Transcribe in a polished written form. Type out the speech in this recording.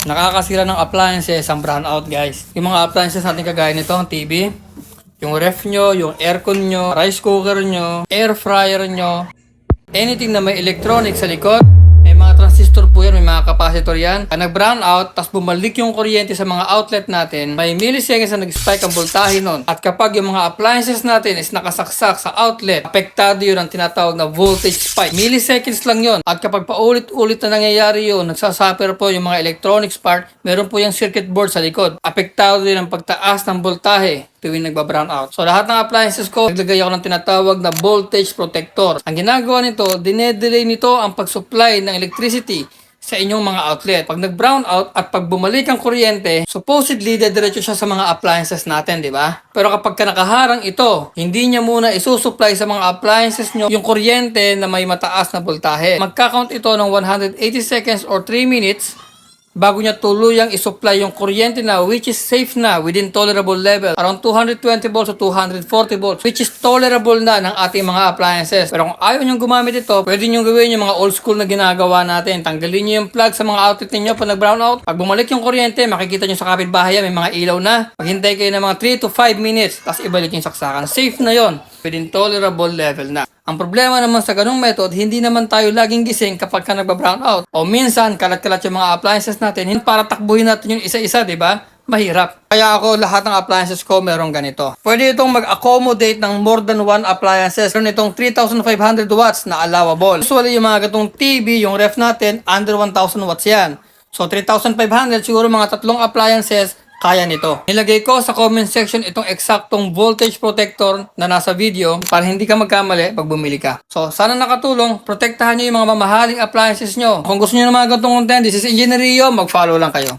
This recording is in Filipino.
Nakakasira ng appliances ang brownout, guys. Yung mga appliances natin kagaya nito, ang TV, yung ref nyo, yung aircon nyo, rice cooker nyo, air fryer nyo, anything na may electronic sa likod, may mga transistor po yan, may mga capacitor yan. Pag nag-brown out, tapos bumalik yung kuryente sa mga outlet natin, may milliseconds na nag-spike ang voltahe nun. At kapag yung mga appliances natin is nakasaksak sa outlet, apektado yun ang tinatawag na voltage spike. Milliseconds lang yun. At kapag paulit-ulit na nangyayari yun, nagsasuffer po yung mga electronics part, meron po yung circuit board sa likod. Apektado din ang pagtaas ng voltahe tuwing nagba-brown out. So lahat ng appliances ko, naglagay ako ng tinatawag na voltage protector. Ang ginagawa nito, dinedelay nito ang pag-supply ng electricity sa inyong mga outlet. Pag nag-brown out at pag bumalik ang kuryente, supposedly dediretso siya sa mga appliances natin, di ba? Pero kapag nakaharang ito, hindi niya muna isusupply sa mga appliances nyo yung kuryente na may mataas na voltahe. Magka-count ito ng 180 seconds or 3 minutes bago niya tuluyang isupply yung kuryente na which is safe na within tolerable level around 220 volts to 240 volts which is tolerable na ng ating mga appliances. Pero kung ayaw niyong gumamit ito, pwede niyong gawin yung mga old school na ginagawa natin. Tanggalin niyo yung plug sa mga outlet niyo pag nag-brown out. Pag bumalik yung kuryente, makikita niyo sa kapitbahay may mga ilaw na. Maghintay kayo ng mga 3 to 5 minutes tapos ibalik yung saksakan. Safe na yon within tolerable level na. Ang problema naman sa ganung method, hindi naman tayo laging gising kapag ka nagba-brown out. O minsan, kalat-kalat yung mga appliances natin, hindi para takbuhin natin yung isa-isa, di ba? Mahirap. Kaya ako, lahat ng appliances ko merong ganito. Pwede itong mag-accommodate ng more than one appliances. Meron itong 3,500 watts na allowable. Usually, yung mga gatong TV, yung ref natin, under 1,000 watts yan. So, 3,500, siguro mga tatlong appliances, kaya nito. Nilagay ko sa comment section itong eksaktong voltage protector na nasa video para hindi ka magkamali pag bumili ka. So, sana nakatulong. Protektahan nyo yung mga mamahaling appliances nyo. Kung gusto nyo ng mga ganitong content, this is Engineerio. Mag-follow lang kayo.